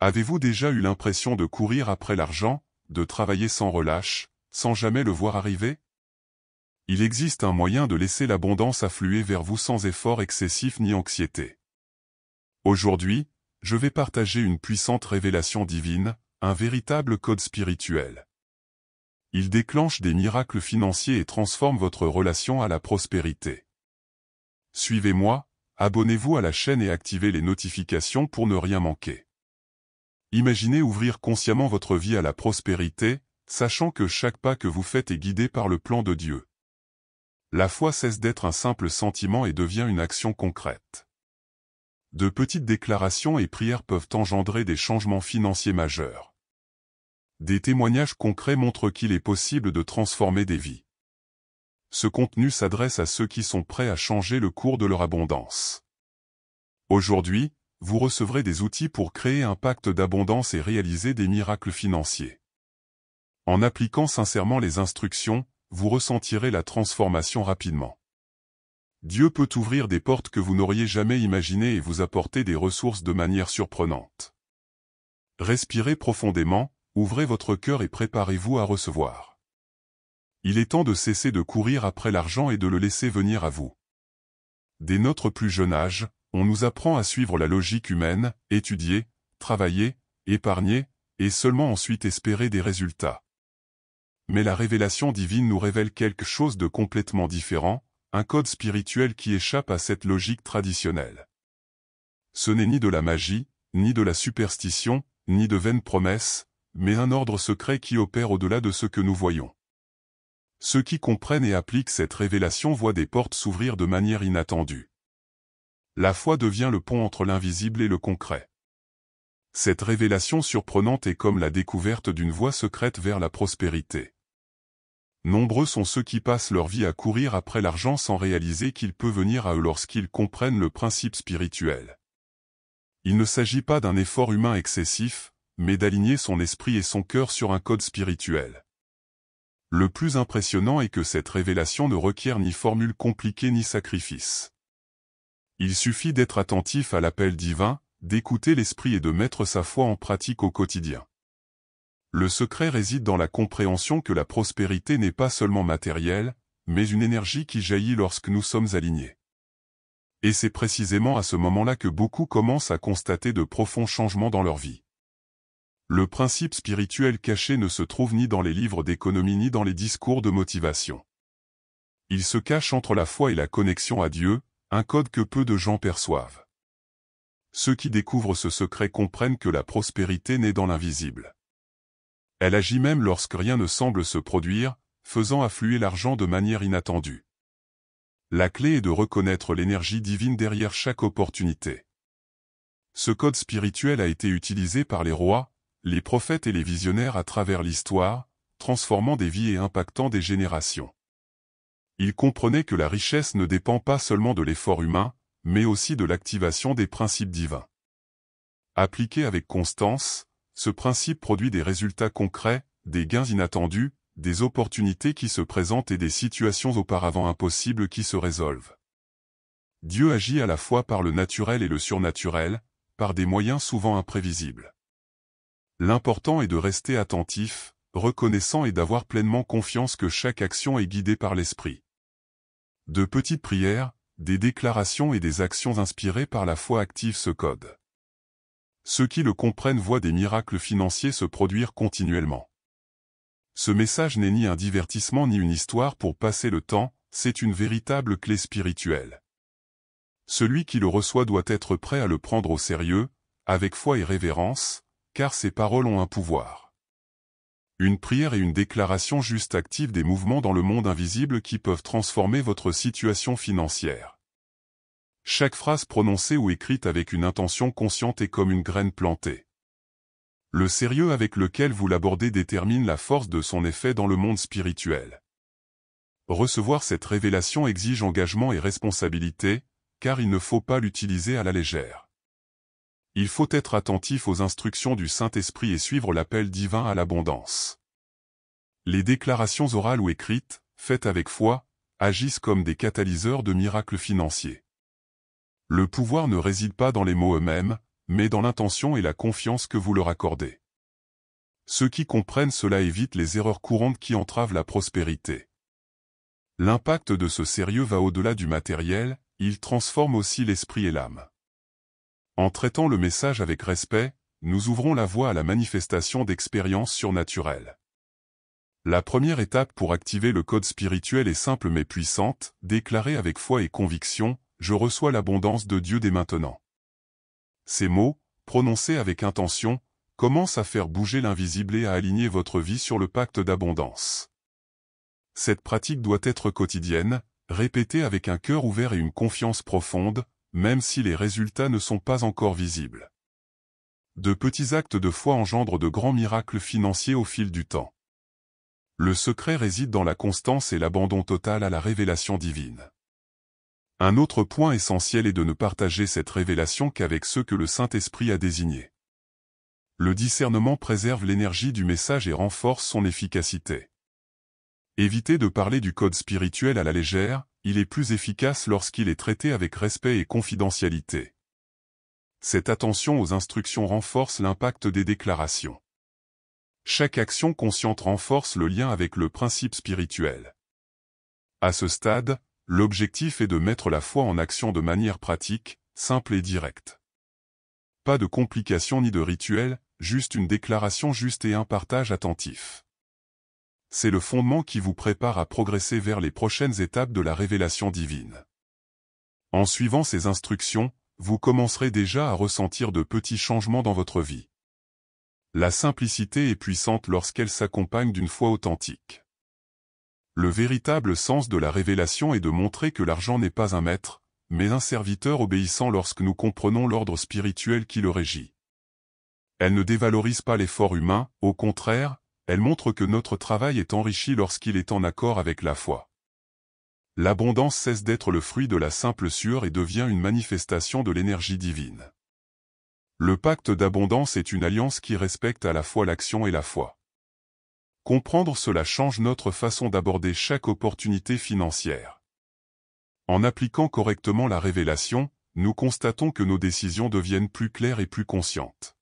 Avez-vous déjà eu l'impression de courir après l'argent, de travailler sans relâche, sans jamais le voir arriver? Il existe un moyen de laisser l'abondance affluer vers vous sans effort excessif ni anxiété. Aujourd'hui, je vais partager une puissante révélation divine, un véritable code spirituel. Il déclenche des miracles financiers et transforme votre relation à la prospérité. Suivez-moi, abonnez-vous à la chaîne et activez les notifications pour ne rien manquer. Imaginez ouvrir consciemment votre vie à la prospérité, sachant que chaque pas que vous faites est guidé par le plan de Dieu. La foi cesse d'être un simple sentiment et devient une action concrète. De petites déclarations et prières peuvent engendrer des changements financiers majeurs. Des témoignages concrets montrent qu'il est possible de transformer des vies. Ce contenu s'adresse à ceux qui sont prêts à changer le cours de leur abondance. Aujourd'hui, vous recevrez des outils pour créer un pacte d'abondance et réaliser des miracles financiers. En appliquant sincèrement les instructions, vous ressentirez la transformation rapidement. Dieu peut ouvrir des portes que vous n'auriez jamais imaginées et vous apporter des ressources de manière surprenante. Respirez profondément, ouvrez votre cœur et préparez-vous à recevoir. Il est temps de cesser de courir après l'argent et de le laisser venir à vous. Dès notre plus jeune âge, on nous apprend à suivre la logique humaine, étudier, travailler, épargner, et seulement ensuite espérer des résultats. Mais la révélation divine nous révèle quelque chose de complètement différent, un code spirituel qui échappe à cette logique traditionnelle. Ce n'est ni de la magie, ni de la superstition, ni de vaines promesses, mais un ordre secret qui opère au-delà de ce que nous voyons. Ceux qui comprennent et appliquent cette révélation voient des portes s'ouvrir de manière inattendue. La foi devient le pont entre l'invisible et le concret. Cette révélation surprenante est comme la découverte d'une voie secrète vers la prospérité. Nombreux sont ceux qui passent leur vie à courir après l'argent sans réaliser qu'il peut venir à eux lorsqu'ils comprennent le principe spirituel. Il ne s'agit pas d'un effort humain excessif, mais d'aligner son esprit et son cœur sur un code spirituel. Le plus impressionnant est que cette révélation ne requiert ni formule compliquée ni sacrifice. Il suffit d'être attentif à l'appel divin, d'écouter l'esprit et de mettre sa foi en pratique au quotidien. Le secret réside dans la compréhension que la prospérité n'est pas seulement matérielle, mais une énergie qui jaillit lorsque nous sommes alignés. Et c'est précisément à ce moment-là que beaucoup commencent à constater de profonds changements dans leur vie. Le principe spirituel caché ne se trouve ni dans les livres d'économie ni dans les discours de motivation. Il se cache entre la foi et la connexion à Dieu, un code que peu de gens perçoivent. Ceux qui découvrent ce secret comprennent que la prospérité naît dans l'invisible. Elle agit même lorsque rien ne semble se produire, faisant affluer l'argent de manière inattendue. La clé est de reconnaître l'énergie divine derrière chaque opportunité. Ce code spirituel a été utilisé par les rois, les prophètes et les visionnaires à travers l'histoire, transformant des vies et impactant des générations. Ils comprenaient que la richesse ne dépend pas seulement de l'effort humain, mais aussi de l'activation des principes divins. Appliqué avec constance, ce principe produit des résultats concrets, des gains inattendus, des opportunités qui se présentent et des situations auparavant impossibles qui se résolvent. Dieu agit à la fois par le naturel et le surnaturel, par des moyens souvent imprévisibles. L'important est de rester attentif, reconnaissant et d'avoir pleinement confiance que chaque action est guidée par l'esprit. De petites prières, des déclarations et des actions inspirées par la foi activent ce code. Ceux qui le comprennent voient des miracles financiers se produire continuellement. Ce message n'est ni un divertissement ni une histoire pour passer le temps, c'est une véritable clé spirituelle. Celui qui le reçoit doit être prêt à le prendre au sérieux, avec foi et révérence, car ces paroles ont un pouvoir. Une prière et une déclaration juste activent des mouvements dans le monde invisible qui peuvent transformer votre situation financière. Chaque phrase prononcée ou écrite avec une intention consciente est comme une graine plantée. Le sérieux avec lequel vous l'abordez détermine la force de son effet dans le monde spirituel. Recevoir cette révélation exige engagement et responsabilité, car il ne faut pas l'utiliser à la légère. Il faut être attentif aux instructions du Saint-Esprit et suivre l'appel divin à l'abondance. Les déclarations orales ou écrites, faites avec foi, agissent comme des catalyseurs de miracles financiers. Le pouvoir ne réside pas dans les mots eux-mêmes, mais dans l'intention et la confiance que vous leur accordez. Ceux qui comprennent cela évitent les erreurs courantes qui entravent la prospérité. L'impact de ce sérieux va au-delà du matériel, il transforme aussi l'esprit et l'âme. En traitant le message avec respect, nous ouvrons la voie à la manifestation d'expériences surnaturelles. La première étape pour activer le code spirituel est simple mais puissante, déclarer avec foi et conviction, « Je reçois l'abondance de Dieu dès maintenant ». Ces mots, prononcés avec intention, commencent à faire bouger l'invisible et à aligner votre vie sur le pacte d'abondance. Cette pratique doit être quotidienne, répétée avec un cœur ouvert et une confiance profonde, même si les résultats ne sont pas encore visibles. De petits actes de foi engendrent de grands miracles financiers au fil du temps. Le secret réside dans la constance et l'abandon total à la révélation divine. Un autre point essentiel est de ne partager cette révélation qu'avec ceux que le Saint-Esprit a désignés. Le discernement préserve l'énergie du message et renforce son efficacité. Évitez de parler du code spirituel à la légère, il est plus efficace lorsqu'il est traité avec respect et confidentialité. Cette attention aux instructions renforce l'impact des déclarations. Chaque action consciente renforce le lien avec le principe spirituel. À ce stade, l'objectif est de mettre la foi en action de manière pratique, simple et directe. Pas de complications ni de rituels, juste une déclaration juste et un partage attentif. C'est le fondement qui vous prépare à progresser vers les prochaines étapes de la révélation divine. En suivant ces instructions, vous commencerez déjà à ressentir de petits changements dans votre vie. La simplicité est puissante lorsqu'elle s'accompagne d'une foi authentique. Le véritable sens de la révélation est de montrer que l'argent n'est pas un maître, mais un serviteur obéissant lorsque nous comprenons l'ordre spirituel qui le régit. Elle ne dévalorise pas l'effort humain, au contraire, elle montre que notre travail est enrichi lorsqu'il est en accord avec la foi. L'abondance cesse d'être le fruit de la simple sueur et devient une manifestation de l'énergie divine. Le pacte d'abondance est une alliance qui respecte à la fois l'action et la foi. Comprendre cela change notre façon d'aborder chaque opportunité financière. En appliquant correctement la révélation, nous constatons que nos décisions deviennent plus claires et plus conscientes.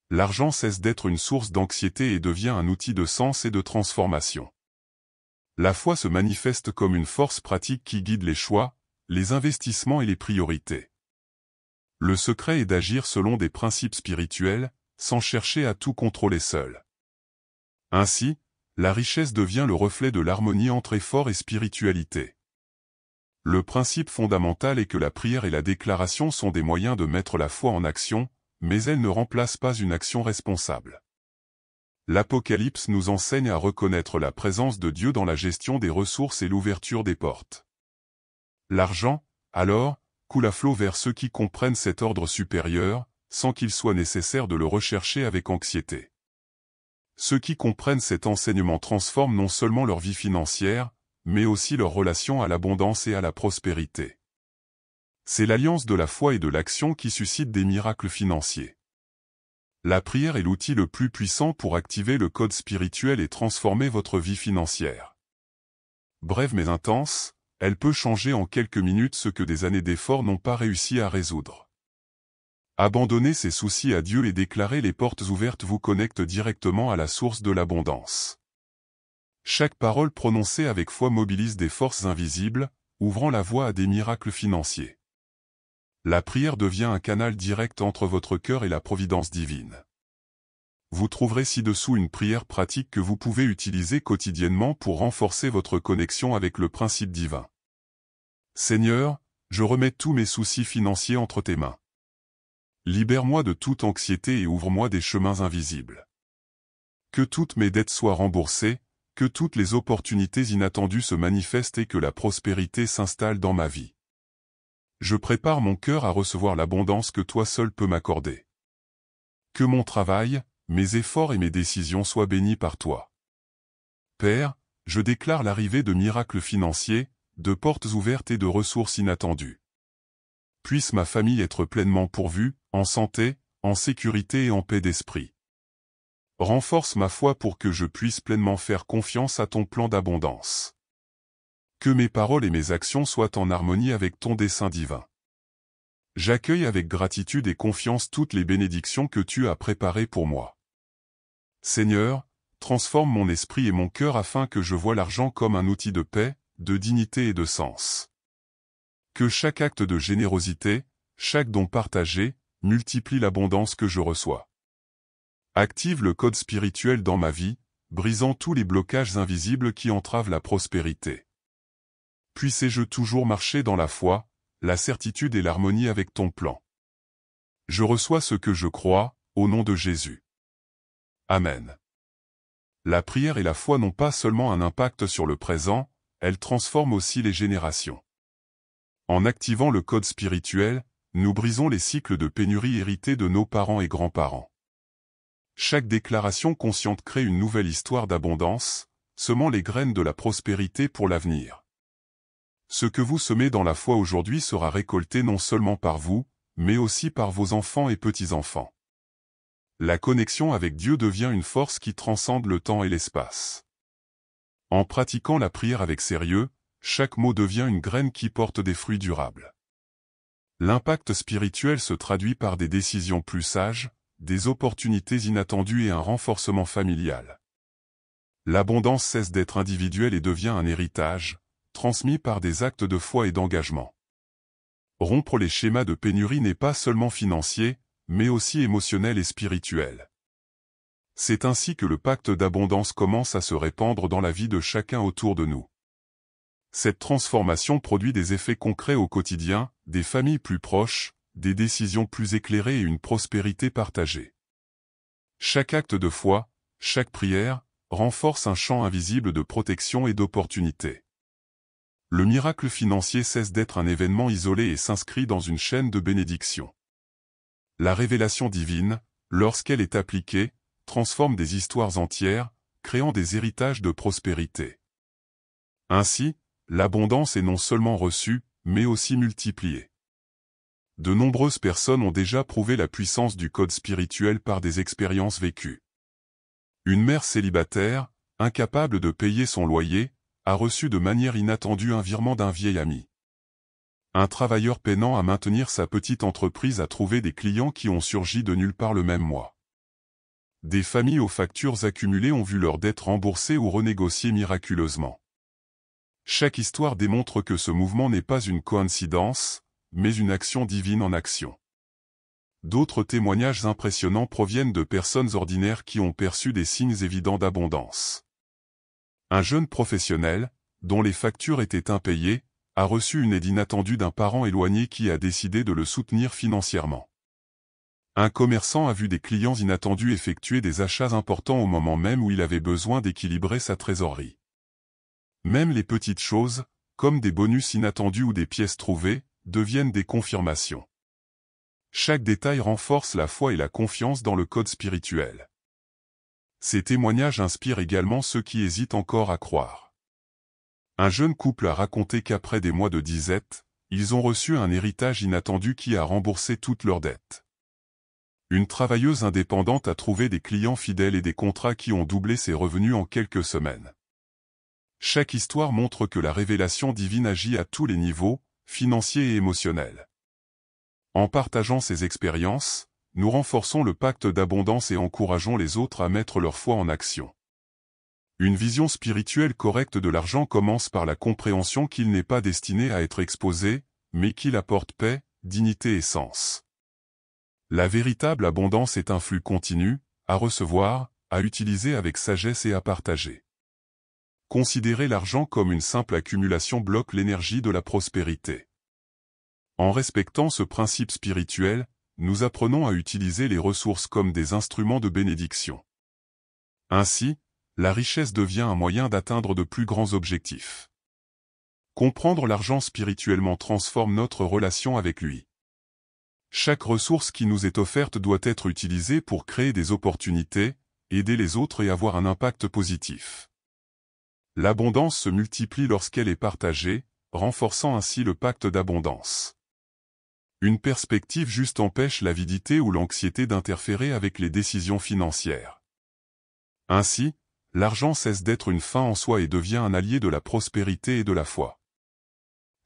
L'argent cesse d'être une source d'anxiété et devient un outil de sens et de transformation. La foi se manifeste comme une force pratique qui guide les choix, les investissements et les priorités. Le secret est d'agir selon des principes spirituels, sans chercher à tout contrôler seul. Ainsi, la richesse devient le reflet de l'harmonie entre effort et spiritualité. Le principe fondamental est que la prière et la déclaration sont des moyens de mettre la foi en action, mais elles ne remplacent pas une action responsable. L'Apocalypse nous enseigne à reconnaître la présence de Dieu dans la gestion des ressources et l'ouverture des portes. L'argent, alors, coule à flot vers ceux qui comprennent cet ordre supérieur, sans qu'il soit nécessaire de le rechercher avec anxiété. Ceux qui comprennent cet enseignement transforment non seulement leur vie financière, mais aussi leur relation à l'abondance et à la prospérité. C'est l'alliance de la foi et de l'action qui suscite des miracles financiers. La prière est l'outil le plus puissant pour activer le code spirituel et transformer votre vie financière. Brève mais intense, elle peut changer en quelques minutes ce que des années d'efforts n'ont pas réussi à résoudre. Abandonner ses soucis à Dieu et déclarer les portes ouvertes vous connecte directement à la source de l'abondance. Chaque parole prononcée avec foi mobilise des forces invisibles, ouvrant la voie à des miracles financiers. La prière devient un canal direct entre votre cœur et la providence divine. Vous trouverez ci-dessous une prière pratique que vous pouvez utiliser quotidiennement pour renforcer votre connexion avec le principe divin. Seigneur, je remets tous mes soucis financiers entre tes mains. Libère-moi de toute anxiété et ouvre-moi des chemins invisibles. Que toutes mes dettes soient remboursées, que toutes les opportunités inattendues se manifestent et que la prospérité s'installe dans ma vie. Je prépare mon cœur à recevoir l'abondance que toi seul peux m'accorder. Que mon travail, mes efforts et mes décisions soient bénis par toi. Père, je déclare l'arrivée de miracles financiers, de portes ouvertes et de ressources inattendues. Puisse ma famille être pleinement pourvue, en santé, en sécurité et en paix d'esprit. Renforce ma foi pour que je puisse pleinement faire confiance à ton plan d'abondance. Que mes paroles et mes actions soient en harmonie avec ton dessein divin. J'accueille avec gratitude et confiance toutes les bénédictions que tu as préparées pour moi. Seigneur, transforme mon esprit et mon cœur afin que je voie l'argent comme un outil de paix, de dignité et de sens. Que chaque acte de générosité, chaque don partagé, multiplie l'abondance que je reçois. Active le code spirituel dans ma vie, brisant tous les blocages invisibles qui entravent la prospérité. Puissé-je toujours marcher dans la foi, la certitude et l'harmonie avec ton plan. Je reçois ce que je crois, au nom de Jésus. Amen. La prière et la foi n'ont pas seulement un impact sur le présent, elles transforment aussi les générations. En activant le code spirituel, nous brisons les cycles de pénurie hérités de nos parents et grands-parents. Chaque déclaration consciente crée une nouvelle histoire d'abondance, semant les graines de la prospérité pour l'avenir. Ce que vous semez dans la foi aujourd'hui sera récolté non seulement par vous, mais aussi par vos enfants et petits-enfants. La connexion avec Dieu devient une force qui transcende le temps et l'espace. En pratiquant la prière avec sérieux, chaque mot devient une graine qui porte des fruits durables. L'impact spirituel se traduit par des décisions plus sages, des opportunités inattendues et un renforcement familial. L'abondance cesse d'être individuelle et devient un héritage, transmis par des actes de foi et d'engagement. Rompre les schémas de pénurie n'est pas seulement financier, mais aussi émotionnel et spirituel. C'est ainsi que le pacte d'abondance commence à se répandre dans la vie de chacun autour de nous. Cette transformation produit des effets concrets au quotidien, des familles plus proches, des décisions plus éclairées et une prospérité partagée. Chaque acte de foi, chaque prière, renforce un champ invisible de protection et d'opportunité. Le miracle financier cesse d'être un événement isolé et s'inscrit dans une chaîne de bénédictions. La révélation divine, lorsqu'elle est appliquée, transforme des histoires entières, créant des héritages de prospérité. Ainsi, l'abondance est non seulement reçue, mais aussi multipliée. De nombreuses personnes ont déjà prouvé la puissance du code spirituel par des expériences vécues. Une mère célibataire, incapable de payer son loyer, a reçu de manière inattendue un virement d'un vieil ami. Un travailleur peinant à maintenir sa petite entreprise a trouvé des clients qui ont surgi de nulle part le même mois. Des familles aux factures accumulées ont vu leurs dettes remboursées ou renégociées miraculeusement. Chaque histoire démontre que ce mouvement n'est pas une coïncidence, mais une action divine en action. D'autres témoignages impressionnants proviennent de personnes ordinaires qui ont perçu des signes évidents d'abondance. Un jeune professionnel, dont les factures étaient impayées, a reçu une aide inattendue d'un parent éloigné qui a décidé de le soutenir financièrement. Un commerçant a vu des clients inattendus effectuer des achats importants au moment même où il avait besoin d'équilibrer sa trésorerie. Même les petites choses, comme des bonus inattendus ou des pièces trouvées, deviennent des confirmations. Chaque détail renforce la foi et la confiance dans le code spirituel. Ces témoignages inspirent également ceux qui hésitent encore à croire. Un jeune couple a raconté qu'après des mois de disette, ils ont reçu un héritage inattendu qui a remboursé toutes leurs dettes. Une travailleuse indépendante a trouvé des clients fidèles et des contrats qui ont doublé ses revenus en quelques semaines. Chaque histoire montre que la révélation divine agit à tous les niveaux, financiers et émotionnels. En partageant ces expériences, nous renforçons le pacte d'abondance et encourageons les autres à mettre leur foi en action. Une vision spirituelle correcte de l'argent commence par la compréhension qu'il n'est pas destiné à être exposé, mais qu'il apporte paix, dignité et sens. La véritable abondance est un flux continu, à recevoir, à utiliser avec sagesse et à partager. Considérer l'argent comme une simple accumulation bloque l'énergie de la prospérité. En respectant ce principe spirituel, nous apprenons à utiliser les ressources comme des instruments de bénédiction. Ainsi, la richesse devient un moyen d'atteindre de plus grands objectifs. Comprendre l'argent spirituellement transforme notre relation avec lui. Chaque ressource qui nous est offerte doit être utilisée pour créer des opportunités, aider les autres et avoir un impact positif. L'abondance se multiplie lorsqu'elle est partagée, renforçant ainsi le pacte d'abondance. Une perspective juste empêche l'avidité ou l'anxiété d'interférer avec les décisions financières. Ainsi, l'argent cesse d'être une fin en soi et devient un allié de la prospérité et de la foi.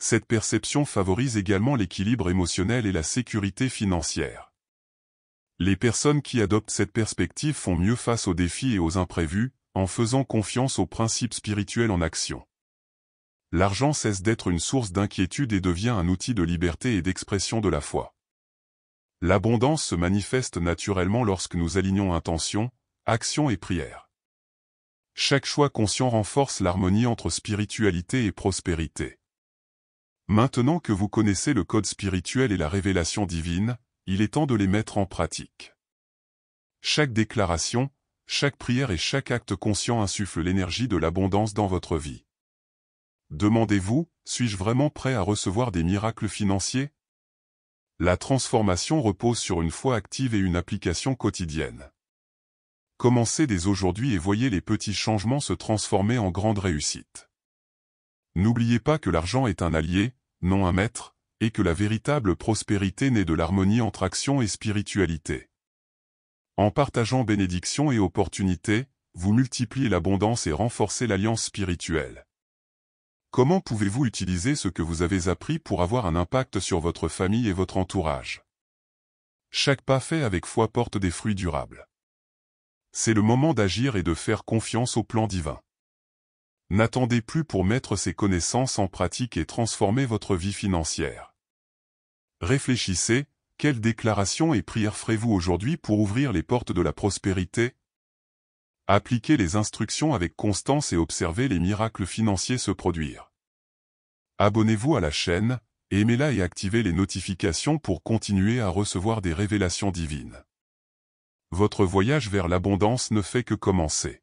Cette perception favorise également l'équilibre émotionnel et la sécurité financière. Les personnes qui adoptent cette perspective font mieux face aux défis et aux imprévus, en faisant confiance aux principes spirituels en action. L'argent cesse d'être une source d'inquiétude et devient un outil de liberté et d'expression de la foi. L'abondance se manifeste naturellement lorsque nous alignons intention, action et prière. Chaque choix conscient renforce l'harmonie entre spiritualité et prospérité. Maintenant que vous connaissez le code spirituel et la révélation divine, il est temps de les mettre en pratique. Chaque déclaration, chaque prière et chaque acte conscient insuffle l'énergie de l'abondance dans votre vie. Demandez-vous, suis-je vraiment prêt à recevoir des miracles financiers? La transformation repose sur une foi active et une application quotidienne. Commencez dès aujourd'hui et voyez les petits changements se transformer en grandes réussites. N'oubliez pas que l'argent est un allié, non un maître, et que la véritable prospérité naît de l'harmonie entre action et spiritualité. En partageant bénédictions et opportunités, vous multipliez l'abondance et renforcez l'alliance spirituelle. Comment pouvez-vous utiliser ce que vous avez appris pour avoir un impact sur votre famille et votre entourage? Chaque pas fait avec foi porte des fruits durables. C'est le moment d'agir et de faire confiance au plan divin. N'attendez plus pour mettre ces connaissances en pratique et transformer votre vie financière. Réfléchissez, quelles déclarations et prières ferez-vous aujourd'hui pour ouvrir les portes de la prospérité? Appliquez les instructions avec constance et observez les miracles financiers se produire. Abonnez-vous à la chaîne, aimez-la et activez les notifications pour continuer à recevoir des révélations divines. Votre voyage vers l'abondance ne fait que commencer.